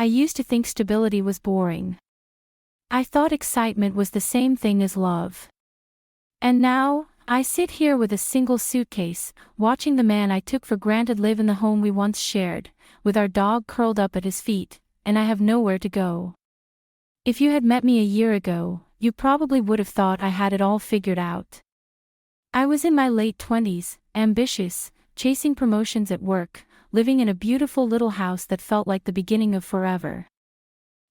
I used to think stability was boring. I thought excitement was the same thing as love. And now, I sit here with a single suitcase, watching the man I took for granted live in the home we once shared, with our dog curled up at his feet, and I have nowhere to go. If you had met me a year ago, you probably would have thought I had it all figured out. I was in my late 20s, ambitious, chasing promotions at work, living in a beautiful little house that felt like the beginning of forever.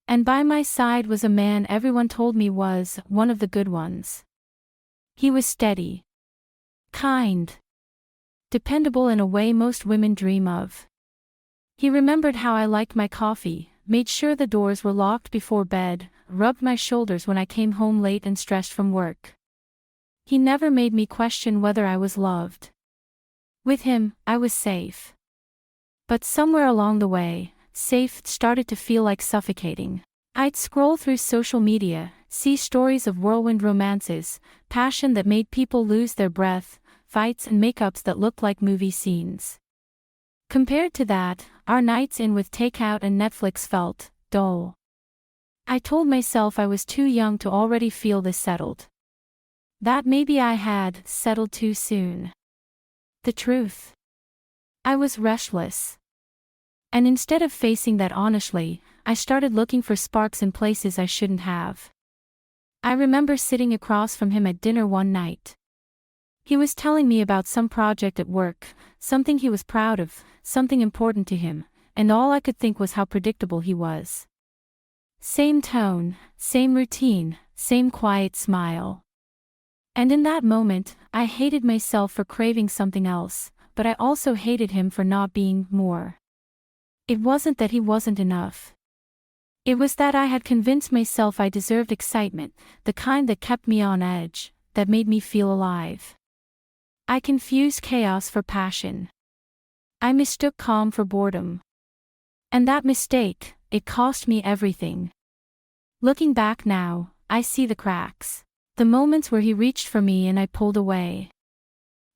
And by my side was a man everyone told me was one of the good ones. He was steady, kind, dependable in a way most women dream of. He remembered how I liked my coffee, made sure the doors were locked before bed, rubbed my shoulders when I came home late and stressed from work. He never made me question whether I was loved. With him, I was safe. But somewhere along the way, safe started to feel like suffocating. I'd scroll through social media, see stories of whirlwind romances, passion that made people lose their breath, fights and makeups that looked like movie scenes. Compared to that, our nights in with takeout and Netflix felt dull. I told myself I was too young to already feel this settled. That maybe I had settled too soon. The truth? I was restless. And instead of facing that honestly, I started looking for sparks in places I shouldn't have. I remember sitting across from him at dinner one night. He was telling me about some project at work, something he was proud of, something important to him, and all I could think was how predictable he was. Same tone, same routine, same quiet smile. And in that moment, I hated myself for craving something else, but I also hated him for not being more. It wasn't that he wasn't enough. It was that I had convinced myself I deserved excitement, the kind that kept me on edge, that made me feel alive. I confused chaos for passion. I mistook calm for boredom. And that mistake, it cost me everything. Looking back now, I see the cracks. The moments where he reached for me and I pulled away.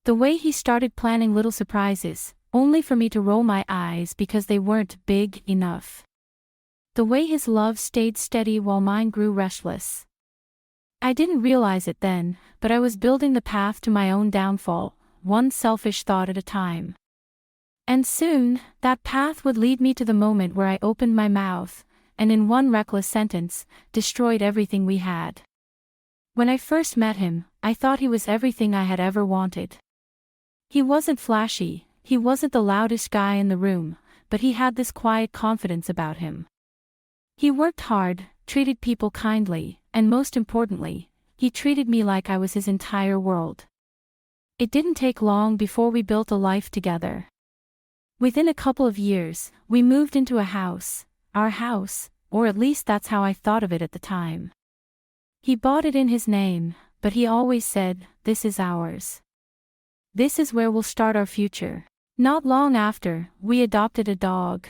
The way he started planning little surprises, only for me to roll my eyes because they weren't big enough. The way his love stayed steady while mine grew restless. I didn't realize it then, but I was building the path to my own downfall, one selfish thought at a time. And soon, that path would lead me to the moment where I opened my mouth, and in one reckless sentence, destroyed everything we had. When I first met him, I thought he was everything I had ever wanted. He wasn't flashy, he wasn't the loudest guy in the room, but he had this quiet confidence about him. He worked hard, treated people kindly, and most importantly, he treated me like I was his entire world. It didn't take long before we built a life together. Within a couple of years, we moved into a house, our house, or at least that's how I thought of it at the time. He bought it in his name, but he always said, "This is ours. This is where we'll start our future." Not long after, we adopted a dog.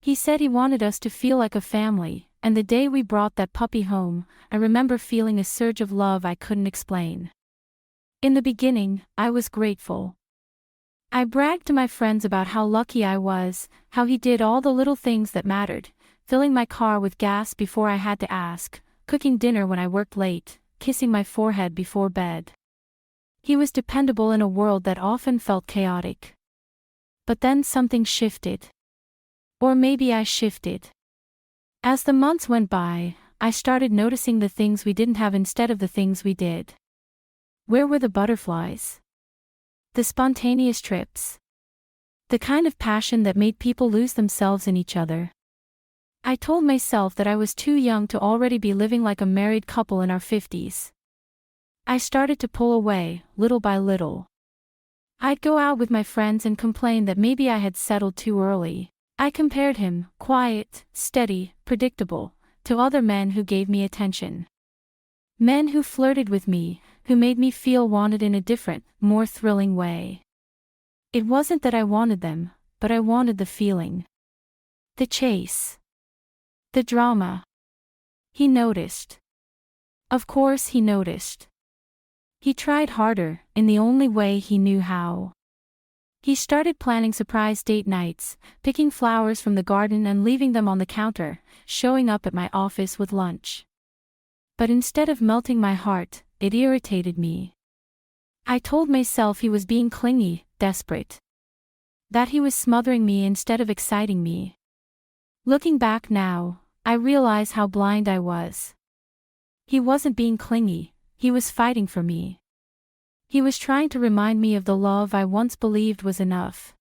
He said he wanted us to feel like a family, and the day we brought that puppy home, I remember feeling a surge of love I couldn't explain. In the beginning, I was grateful. I bragged to my friends about how lucky I was, how he did all the little things that mattered, filling my car with gas before I had to ask, cooking dinner when I worked late, kissing my forehead before bed. He was dependable in a world that often felt chaotic. But then something shifted. Or maybe I shifted. As the months went by, I started noticing the things we didn't have instead of the things we did. Where were the butterflies? The spontaneous trips. The kind of passion that made people lose themselves in each other. I told myself that I was too young to already be living like a married couple in our 50s. I started to pull away, little by little. I'd go out with my friends and complain that maybe I had settled too early. I compared him, quiet, steady, predictable, to other men who gave me attention. Men who flirted with me, who made me feel wanted in a different, more thrilling way. It wasn't that I wanted them, but I wanted the feeling. The chase. The drama. He noticed. Of course he noticed. He tried harder, in the only way he knew how. He started planning surprise date nights, picking flowers from the garden and leaving them on the counter, showing up at my office with lunch. But instead of melting my heart, it irritated me. I told myself he was being clingy, desperate. That he was smothering me instead of exciting me. Looking back now, I realize how blind I was. He wasn't being clingy, he was fighting for me. He was trying to remind me of the love I once believed was enough.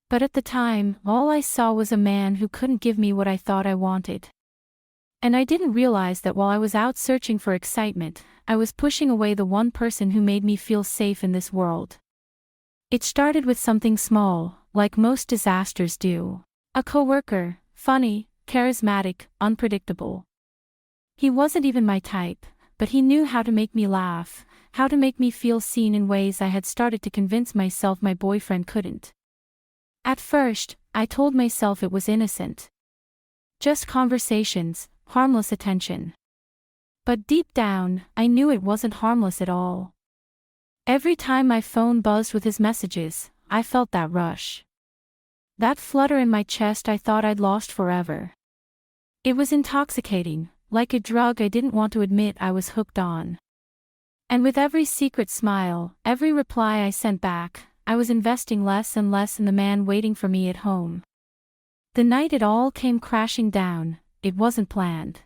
But at the time, all I saw was a man who couldn't give me what I thought I wanted. And I didn't realize that while I was out searching for excitement, I was pushing away the one person who made me feel safe in this world. It started with something small, like most disasters do. A coworker, funny, charismatic, unpredictable. He wasn't even my type, but he knew how to make me laugh, how to make me feel seen in ways I had started to convince myself my boyfriend couldn't. At first, I told myself it was innocent. Just conversations, harmless attention. But deep down, I knew it wasn't harmless at all. Every time my phone buzzed with his messages, I felt that rush. That flutter in my chest I thought I'd lost forever. It was intoxicating, like a drug I didn't want to admit I was hooked on. And with every secret smile, every reply I sent back, I was investing less and less in the man waiting for me at home. The night it all came crashing down, it wasn't planned.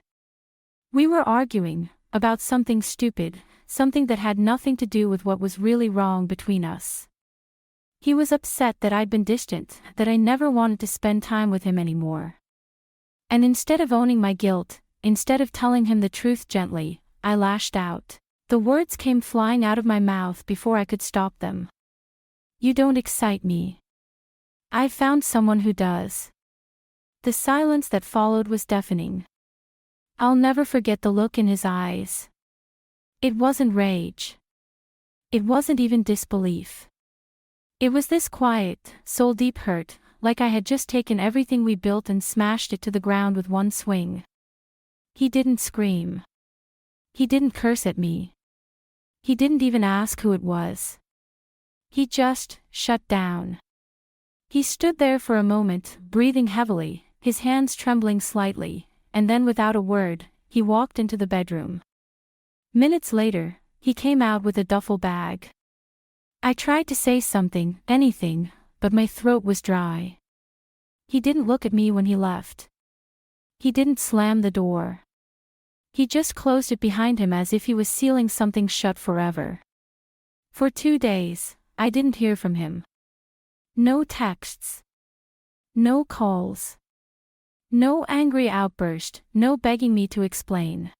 We were arguing about something stupid, something that had nothing to do with what was really wrong between us. He was upset that I'd been distant, that I never wanted to spend time with him anymore. And instead of owning my guilt, instead of telling him the truth gently, I lashed out. The words came flying out of my mouth before I could stop them. You don't excite me. I've found someone who does. The silence that followed was deafening. I'll never forget the look in his eyes. It wasn't rage. It wasn't even disbelief. It was this quiet, soul-deep hurt, like I had just taken everything we built and smashed it to the ground with one swing. He didn't scream. He didn't curse at me. He didn't even ask who it was. He just shut down. He stood there for a moment, breathing heavily, his hands trembling slightly, and then without a word, he walked into the bedroom. Minutes later, he came out with a duffel bag. I tried to say something, anything, but my throat was dry. He didn't look at me when he left. He didn't slam the door. He just closed it behind him as if he was sealing something shut forever. For 2 days, I didn't hear from him. No texts. No calls. No angry outburst, no begging me to explain.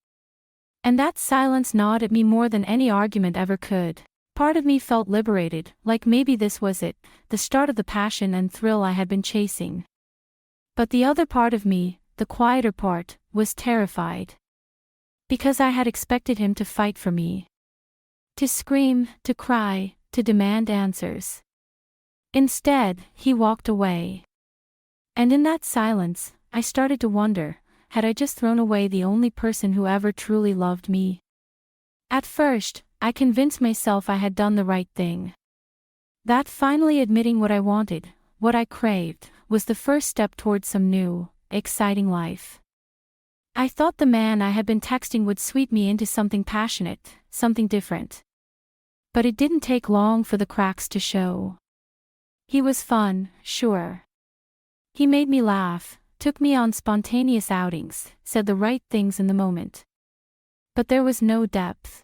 And that silence gnawed at me more than any argument ever could. Part of me felt liberated, like maybe this was it, the start of the passion and thrill I had been chasing. But the other part of me, the quieter part, was terrified. Because I had expected him to fight for me. To scream, to cry, to demand answers. Instead, he walked away. And in that silence, I started to wonder, had I just thrown away the only person who ever truly loved me? At first, I convinced myself I had done the right thing. That finally admitting what I wanted, what I craved, was the first step towards some new, exciting life. I thought the man I had been texting would sweep me into something passionate, something different. But it didn't take long for the cracks to show. He was fun, sure. He made me laugh, took me on spontaneous outings, said the right things in the moment. But there was no depth.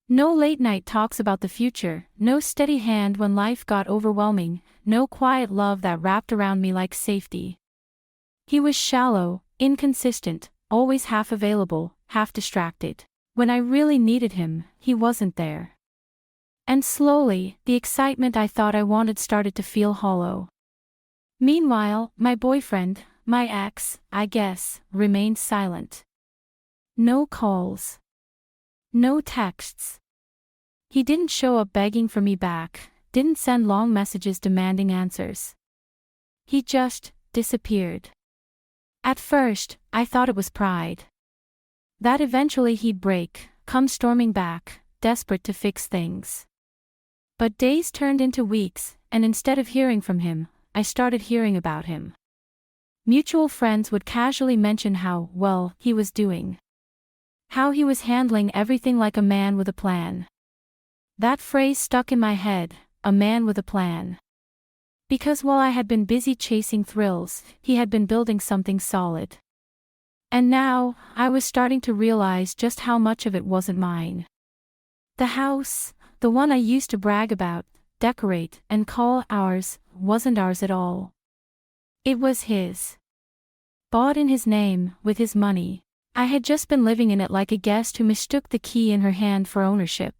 No late-night talks about the future, no steady hand when life got overwhelming, no quiet love that wrapped around me like safety. He was shallow, inconsistent, always half available, half distracted. When I really needed him, he wasn't there. And slowly, the excitement I thought I wanted started to feel hollow. Meanwhile, my boyfriend, my ex, I guess, remained silent. No calls. No texts. He didn't show up begging for me back, didn't send long messages demanding answers. He just disappeared. At first, I thought it was pride. That eventually he'd break, come storming back, desperate to fix things. But days turned into weeks, and instead of hearing from him, I started hearing about him. Mutual friends would casually mention how well he was doing. How he was handling everything like a man with a plan. That phrase stuck in my head, a man with a plan. Because while I had been busy chasing thrills, he had been building something solid. And now, I was starting to realize just how much of it wasn't mine. The house, the one I used to brag about, decorate, and call ours, wasn't ours at all. It was his. Bought in his name, with his money. I had just been living in it like a guest who mistook the key in her hand for ownership.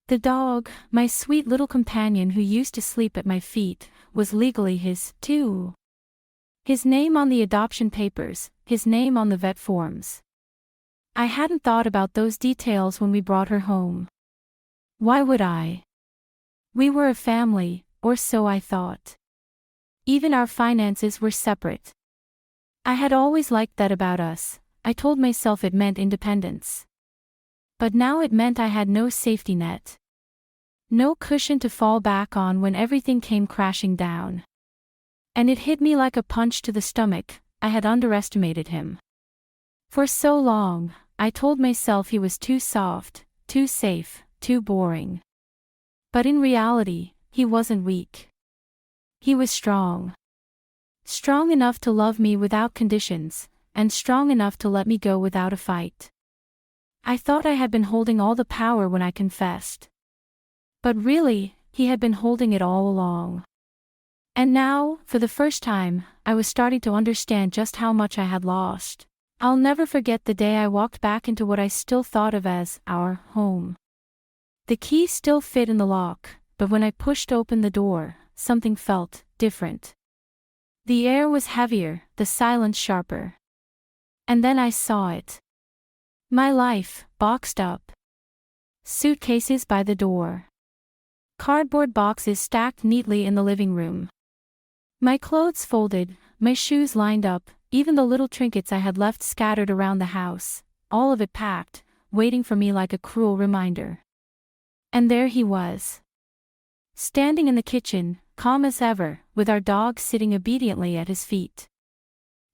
The dog, my sweet little companion who used to sleep at my feet, was legally his, too. His name on the adoption papers, his name on the vet forms. I hadn't thought about those details when we brought her home. Why would I? We were a family, or so I thought. Even our finances were separate. I had always liked that about us. I told myself it meant independence. But now it meant I had no safety net. No cushion to fall back on when everything came crashing down. And it hit me like a punch to the stomach. I had underestimated him. For so long, I told myself he was too soft, too safe, too boring. But in reality, he wasn't weak. He was strong. Strong enough to love me without conditions, and strong enough to let me go without a fight. I thought I had been holding all the power when I confessed. But really, he had been holding it all along. And now, for the first time, I was starting to understand just how much I had lost. I'll never forget the day I walked back into what I still thought of as our home. The key still fit in the lock, but when I pushed open the door, something felt different. The air was heavier, the silence sharper. And then I saw it. My life, boxed up. Suitcases by the door. Cardboard boxes stacked neatly in the living room. My clothes folded, my shoes lined up, even the little trinkets I had left scattered around the house, all of it packed, waiting for me like a cruel reminder. And there he was. Standing in the kitchen, calm as ever, with our dog sitting obediently at his feet.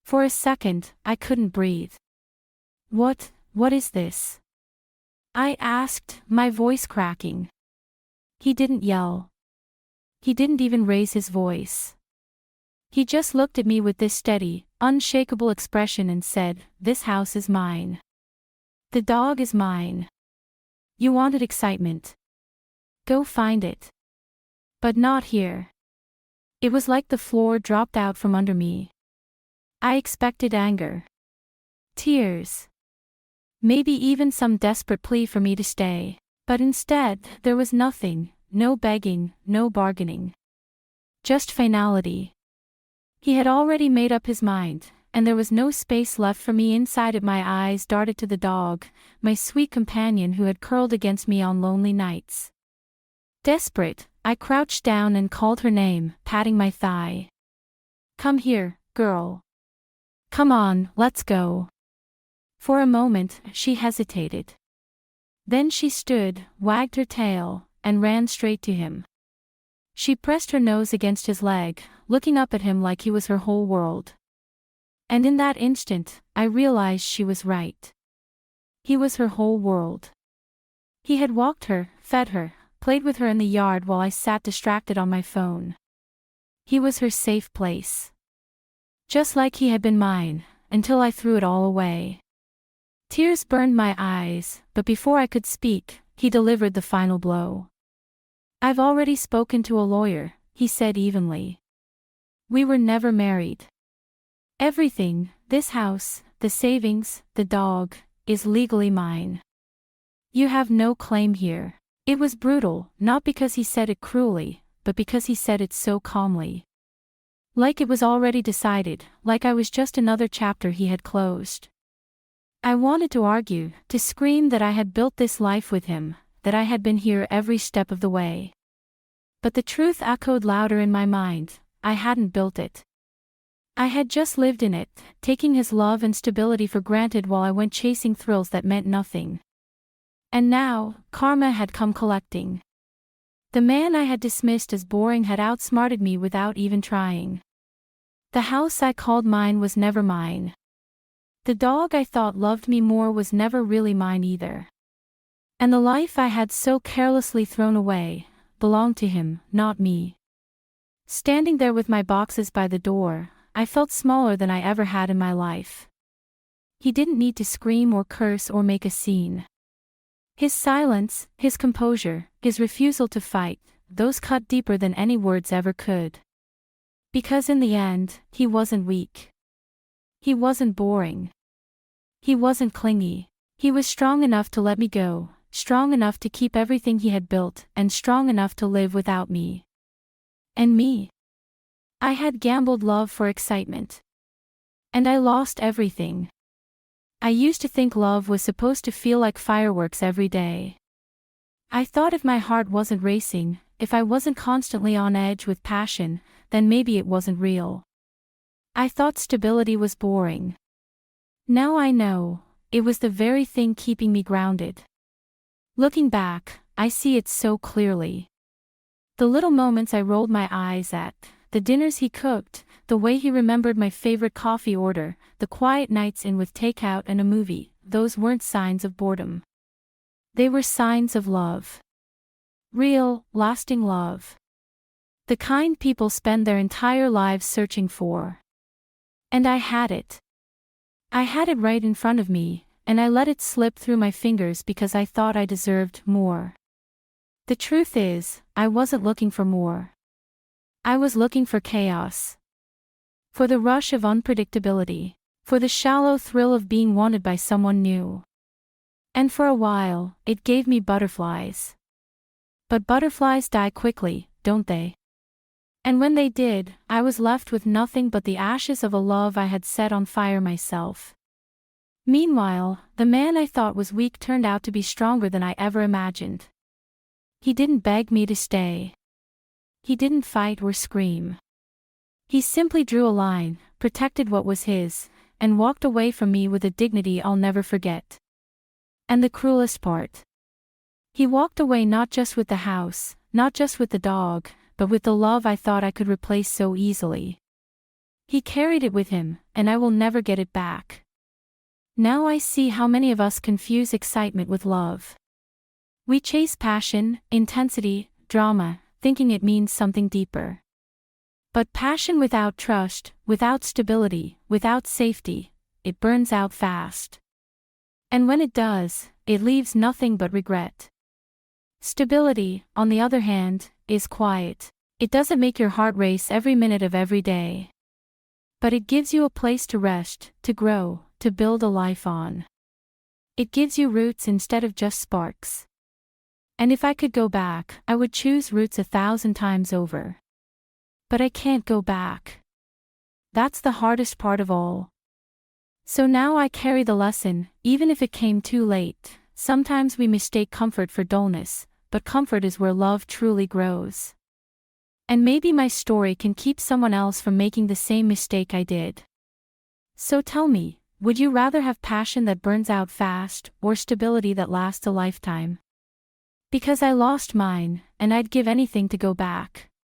For a second, I couldn't breathe. What is this? I asked, my voice cracking. He didn't yell. He didn't even raise his voice. He just looked at me with this steady, unshakable expression and said, "This house is mine. The dog is mine. You wanted excitement. Go find it. But not here." It was like the floor dropped out from under me. I expected anger. Tears. Maybe even some desperate plea for me to stay. But instead, there was nothing, no begging, no bargaining. Just finality. He had already made up his mind, and there was no space left for me inside it. My eyes darted to the dog, my sweet companion who had curled against me on lonely nights. Desperate, I crouched down and called her name, patting my thigh. "Come here, girl. Come on, let's go." For a moment, she hesitated. Then she stood, wagged her tail, and ran straight to him. She pressed her nose against his leg, looking up at him like he was her whole world. And in that instant, I realized she was right. He was her whole world. He had walked her, fed her, played with her in the yard while I sat distracted on my phone. He was her safe place. Just like he had been mine, until I threw it all away. Tears burned my eyes, but before I could speak, he delivered the final blow. "I've already spoken to a lawyer," he said evenly. "We were never married. Everything, this house, the savings, the dog, is legally mine. You have no claim here." It was brutal, not because he said it cruelly, but because he said it so calmly. Like it was already decided, like I was just another chapter he had closed. I wanted to argue, to scream that I had built this life with him, that I had been here every step of the way. But the truth echoed louder in my mind: I hadn't built it. I had just lived in it, taking his love and stability for granted while I went chasing thrills that meant nothing. And now, karma had come collecting. The man I had dismissed as boring had outsmarted me without even trying. The house I called mine was never mine. The dog I thought loved me more was never really mine either. And the life I had so carelessly thrown away belonged to him, not me. Standing there with my boxes by the door, I felt smaller than I ever had in my life. He didn't need to scream or curse or make a scene. His silence, his composure, his refusal to fight, those cut deeper than any words ever could. Because in the end, he wasn't weak. He wasn't boring. He wasn't clingy. He was strong enough to let me go, strong enough to keep everything he had built, and strong enough to live without me. And me? I had gambled love for excitement. And I lost everything. I used to think love was supposed to feel like fireworks every day. I thought if my heart wasn't racing, if I wasn't constantly on edge with passion, then maybe it wasn't real. I thought stability was boring. Now I know, it was the very thing keeping me grounded. Looking back, I see it so clearly. The little moments I rolled my eyes at, the dinners he cooked, the way he remembered my favorite coffee order, the quiet nights in with takeout and a movie, those weren't signs of boredom. They were signs of love. Real, lasting love. The kind people spend their entire lives searching for. And I had it. I had it right in front of me, and I let it slip through my fingers because I thought I deserved more. The truth is, I wasn't looking for more. I was looking for chaos. For the rush of unpredictability. For the shallow thrill of being wanted by someone new. And for a while, it gave me butterflies. But butterflies die quickly, don't they? And when they did, I was left with nothing but the ashes of a love I had set on fire myself. Meanwhile, the man I thought was weak turned out to be stronger than I ever imagined. He didn't beg me to stay. He didn't fight or scream. He simply drew a line, protected what was his, and walked away from me with a dignity I'll never forget. And the cruelest part. He walked away not just with the house, not just with the dog, but with the love I thought I could replace so easily. He carried it with him, and I will never get it back. Now I see how many of us confuse excitement with love. We chase passion, intensity, drama, thinking it means something deeper. But passion without trust, without stability, without safety, it burns out fast. And when it does, it leaves nothing but regret. Stability, on the other hand, is quiet. It doesn't make your heart race every minute of every day. But it gives you a place to rest, to grow, to build a life on. It gives you roots instead of just sparks. And if I could go back, I would choose roots 1,000 times over. But I can't go back. That's the hardest part of all. So now I carry the lesson, even if it came too late. Sometimes we mistake comfort for dullness, but comfort is where love truly grows. And maybe my story can keep someone else from making the same mistake I did. So tell me, would you rather have passion that burns out fast, or stability that lasts a lifetime? Because I lost mine, and I'd give anything to go back.